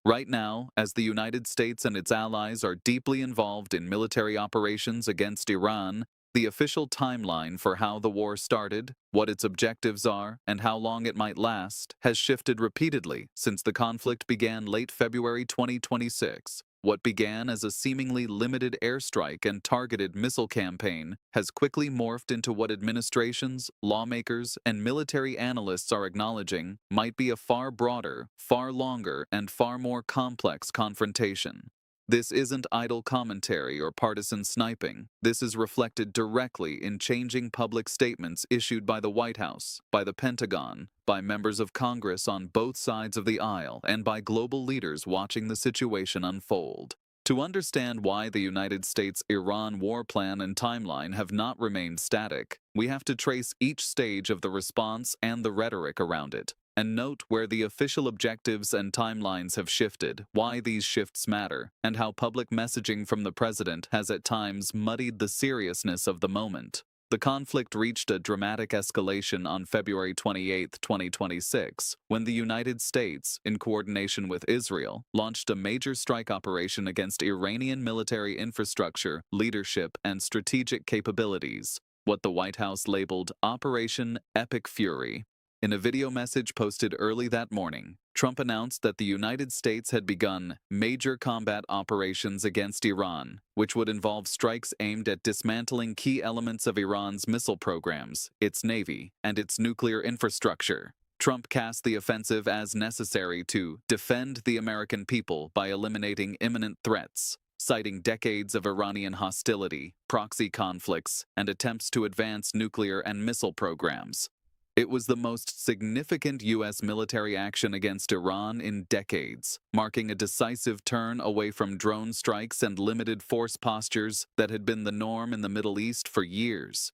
Right now, as the United States and its allies are deeply involved in military operations against Iran, the official timeline for how the war started, what its objectives are, and how long it might last has shifted repeatedly since the conflict began late February 2026. What began as a seemingly limited airstrike and targeted missile campaign has quickly morphed into what administrations, lawmakers, and military analysts are acknowledging might be a far broader, far longer, and far more complex confrontation. This isn't idle commentary or partisan sniping. This is reflected directly in changing public statements issued by the White House, by the Pentagon, by members of Congress on both sides of the aisle, and by global leaders watching the situation unfold. To understand why the United States-Iran war plan and timeline have not remained static, we have to trace each stage of the response and the rhetoric around it, and note where the official objectives and timelines have shifted, why these shifts matter, and how public messaging from the president has at times muddied the seriousness of the moment. The conflict reached a dramatic escalation on February 28, 2026, when the United States, in coordination with Israel, launched a major strike operation against Iranian military infrastructure, leadership, and strategic capabilities, what the White House labeled Operation Epic Fury. In a video message posted early that morning, Trump announced that the United States had begun major combat operations against Iran, which would involve strikes aimed at dismantling key elements of Iran's missile programs, its navy, and its nuclear infrastructure. Trump cast the offensive as necessary to defend the American people by eliminating imminent threats, citing decades of Iranian hostility, proxy conflicts, and attempts to advance nuclear and missile programs. It was the most significant U.S. military action against Iran in decades, marking a decisive turn away from drone strikes and limited force postures that had been the norm in the Middle East for years.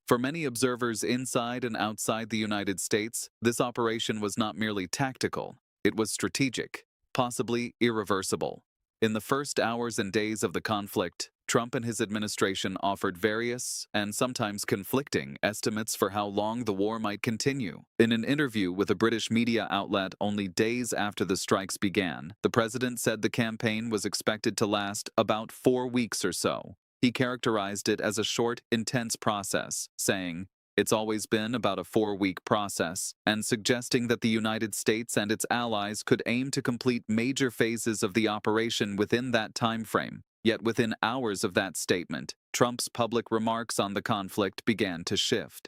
For many observers inside and outside the United States, this operation was not merely tactical, it was strategic, possibly irreversible. In the first hours and days of the conflict, Trump and his administration offered various, and sometimes conflicting, estimates for how long the war might continue. In an interview with a British media outlet only days after the strikes began, the president said the campaign was expected to last about 4 weeks or so. He characterized it as a short, intense process, saying, "It's always been about a 4-week process," and suggesting that the United States and its allies could aim to complete major phases of the operation within that time frame. Yet within hours of that statement, Trump's public remarks on the conflict began to shift.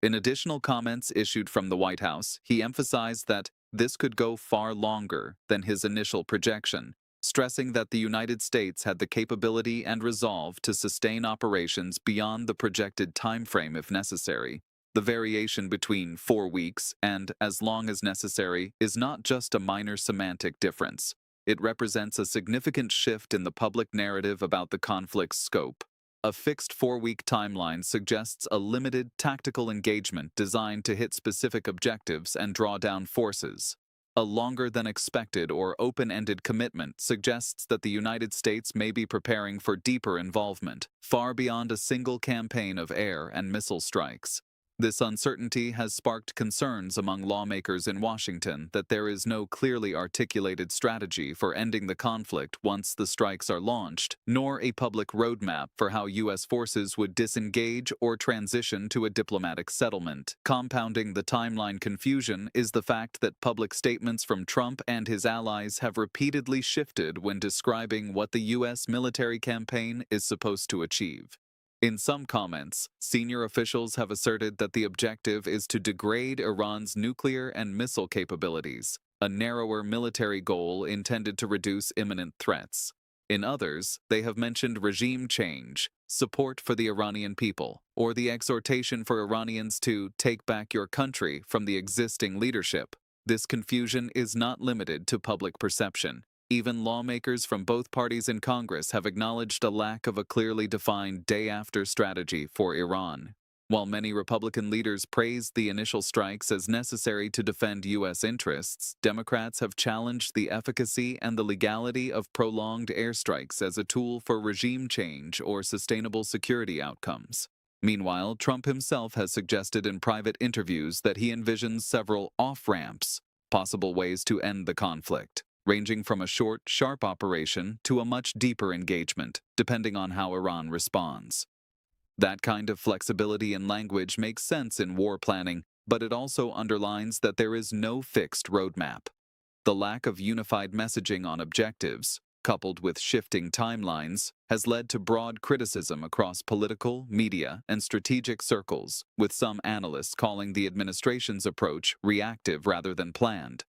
In additional comments issued from the White House, he emphasized that this could go far longer than his initial projection, stressing that the United States had the capability and resolve to sustain operations beyond the projected timeframe if necessary. The variation between 4 weeks and as long as necessary is not just a minor semantic difference. It represents a significant shift in the public narrative about the conflict's scope. A fixed 4-week timeline suggests a limited tactical engagement designed to hit specific objectives and draw down forces. A longer than expected or open-ended commitment suggests that the United States may be preparing for deeper involvement, far beyond a single campaign of air and missile strikes. This uncertainty has sparked concerns among lawmakers in Washington that there is no clearly articulated strategy for ending the conflict once the strikes are launched, nor a public roadmap for how U.S. forces would disengage or transition to a diplomatic settlement. Compounding the timeline confusion is the fact that public statements from Trump and his allies have repeatedly shifted when describing what the U.S. military campaign is supposed to achieve. In some comments, senior officials have asserted that the objective is to degrade Iran's nuclear and missile capabilities, a narrower military goal intended to reduce imminent threats. In others, they have mentioned regime change, support for the Iranian people, or the exhortation for Iranians to take back your country from the existing leadership. This confusion is not limited to public perception. Even lawmakers from both parties in Congress have acknowledged a lack of a clearly defined day-after strategy for Iran. While many Republican leaders praised the initial strikes as necessary to defend U.S. interests, Democrats have challenged the efficacy and the legality of prolonged airstrikes as a tool for regime change or sustainable security outcomes. Meanwhile, Trump himself has suggested in private interviews that he envisions several off-ramps, possible ways to end the conflict. ranging from a short, sharp operation to a much deeper engagement, depending on how Iran responds. That kind of flexibility in language makes sense in war planning, but it also underlines that there is no fixed roadmap. The lack of unified messaging on objectives, coupled with shifting timelines, has led to broad criticism across political, media, and strategic circles, with some analysts calling the administration's approach reactive rather than planned.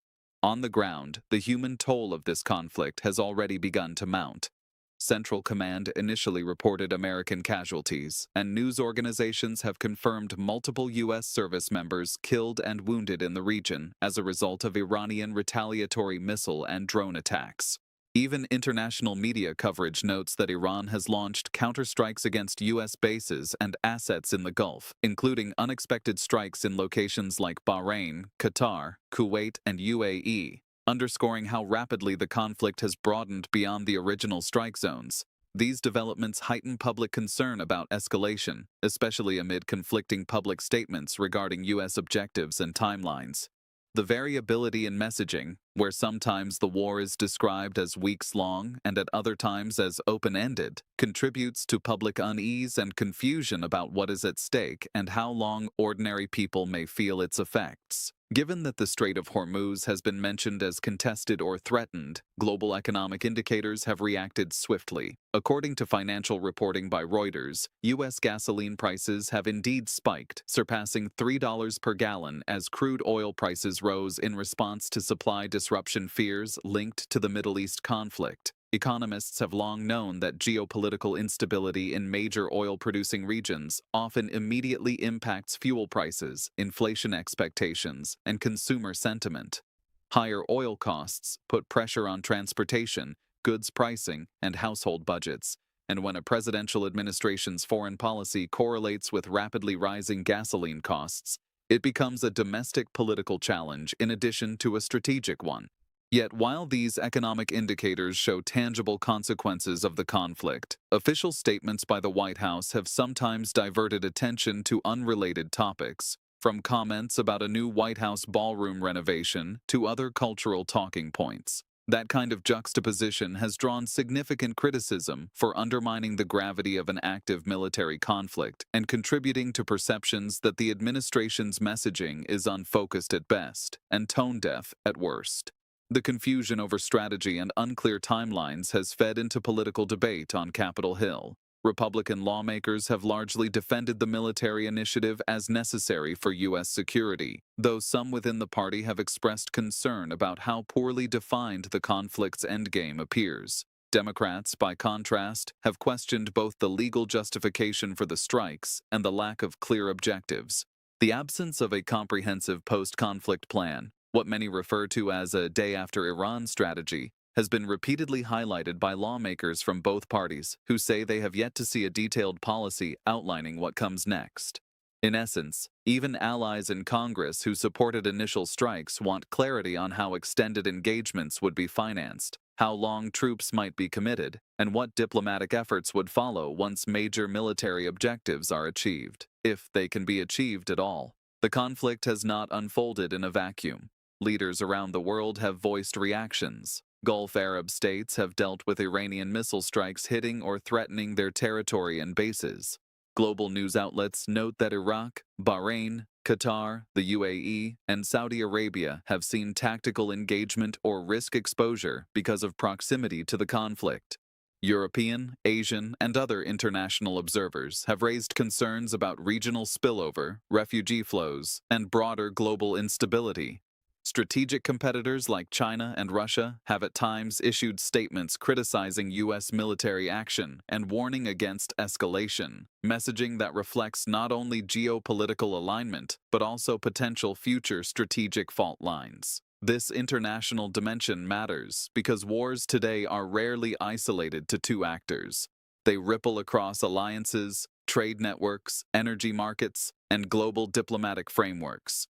On the ground, the human toll of this conflict has already begun to mount. Central Command initially reported American casualties, and news organizations have confirmed multiple U.S. service members killed and wounded in the region as a result of Iranian retaliatory missile and drone attacks. Even international media coverage notes that Iran has launched counterstrikes against U.S. bases and assets in the Gulf, including unexpected strikes in locations like Bahrain, Qatar, Kuwait, and UAE, underscoring how rapidly the conflict has broadened beyond the original strike zones. These developments heighten public concern about escalation, especially amid conflicting public statements regarding U.S. objectives and timelines. The variability in messaging, where sometimes the war is described as weeks-long and at other times as open-ended, contributes to public unease and confusion about what is at stake and how long ordinary people may feel its effects. Given that the Strait of Hormuz has been mentioned as contested or threatened, global economic indicators have reacted swiftly. According to financial reporting by Reuters, U.S. gasoline prices have indeed spiked, surpassing $3 per gallon as crude oil prices rose in response to supply disruption fears linked to the Middle East conflict. Economists have long known that geopolitical instability in major oil-producing regions often immediately impacts fuel prices, inflation expectations, and consumer sentiment. Higher oil costs put pressure on transportation, goods pricing, and household budgets, and when a presidential administration's foreign policy correlates with rapidly rising gasoline costs, it becomes a domestic political challenge in addition to a strategic one. Yet while these economic indicators show tangible consequences of the conflict, official statements by the White House have sometimes diverted attention to unrelated topics, from comments about a new White House ballroom renovation to other cultural talking points. That kind of juxtaposition has drawn significant criticism for undermining the gravity of an active military conflict and contributing to perceptions that the administration's messaging is unfocused at best and tone-deaf at worst. The confusion over strategy and unclear timelines has fed into political debate on Capitol Hill. Republican lawmakers have largely defended the military initiative as necessary for U.S. security, though some within the party have expressed concern about how poorly defined the conflict's endgame appears. Democrats, by contrast, have questioned both the legal justification for the strikes and the lack of clear objectives. The absence of a comprehensive post-conflict plan, what many refer to as a day-after-Iran strategy, has been repeatedly highlighted by lawmakers from both parties who say they have yet to see a detailed policy outlining what comes next. In essence, even allies in Congress who supported initial strikes want clarity on how extended engagements would be financed, how long troops might be committed, and what diplomatic efforts would follow once major military objectives are achieved, if they can be achieved at all. The conflict has not unfolded in a vacuum. Leaders around the world have voiced reactions. Gulf Arab states have dealt with Iranian missile strikes hitting or threatening their territory and bases. Global news outlets note that Iraq, Bahrain, Qatar, the UAE, and Saudi Arabia have seen tactical engagement or risk exposure because of proximity to the conflict. European, Asian, and other international observers have raised concerns about regional spillover, refugee flows, and broader global instability. Strategic competitors like China and Russia have at times issued statements criticizing U.S. military action and warning against escalation, messaging that reflects not only geopolitical alignment but also potential future strategic fault lines. This international dimension matters because wars today are rarely isolated to two actors. They ripple across alliances, trade networks, energy markets, and global diplomatic frameworks.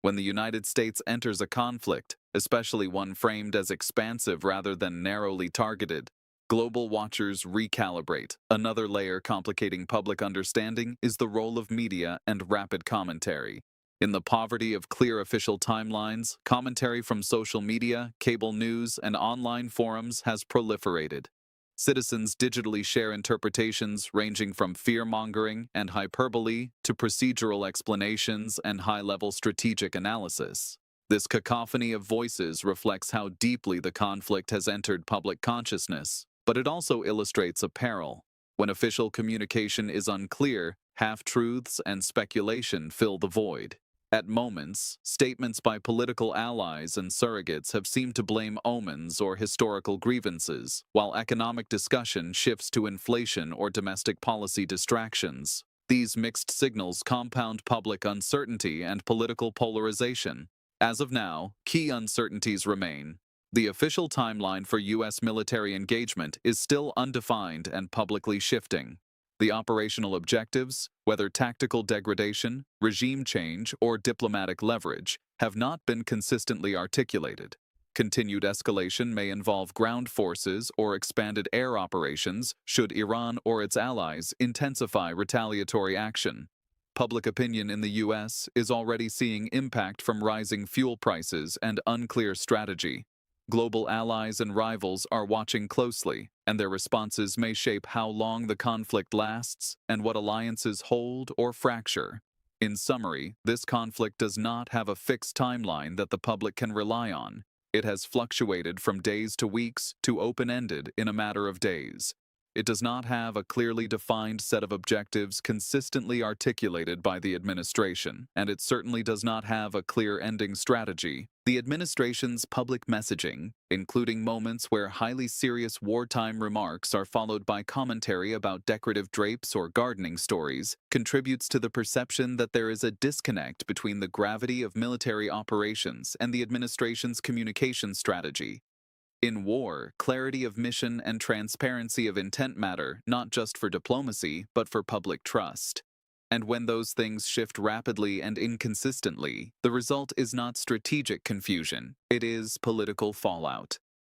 When the United States enters a conflict, especially one framed as expansive rather than narrowly targeted, global watchers recalibrate. Another layer complicating public understanding is the role of media and rapid commentary. In the poverty of clear official timelines, commentary from social media, cable news, and online forums has proliferated. Citizens digitally share interpretations ranging from fear-mongering and hyperbole to procedural explanations and high-level strategic analysis. This cacophony of voices reflects how deeply the conflict has entered public consciousness, but it also illustrates a peril. When official communication is unclear, half-truths and speculation fill the void. At moments, statements by political allies and surrogates have seemed to blame omens or historical grievances, while economic discussion shifts to inflation or domestic policy distractions. These mixed signals compound public uncertainty and political polarization. As of now, key uncertainties remain. The official timeline for U.S. military engagement is still undefined and publicly shifting. The operational objectives, whether tactical degradation, regime change, or diplomatic leverage, have not been consistently articulated. Continued escalation may involve ground forces or expanded air operations should Iran or its allies intensify retaliatory action. Public opinion in the U.S. is already seeing impact from rising fuel prices and unclear strategy. Global allies and rivals are watching closely, and their responses may shape how long the conflict lasts and what alliances hold or fracture. In summary, this conflict does not have a fixed timeline that the public can rely on. It has fluctuated from days to weeks to open-ended in a matter of days. It does not have a clearly defined set of objectives consistently articulated by the administration, and it certainly does not have a clear ending strategy. The administration's public messaging, including moments where highly serious wartime remarks are followed by commentary about decorative drapes or gardening stories, contributes to the perception that there is a disconnect between the gravity of military operations and the administration's communication strategy. In war, clarity of mission and transparency of intent matter not just for diplomacy, but for public trust. And when those things shift rapidly and inconsistently, the result is not strategic confusion, it is political fallout.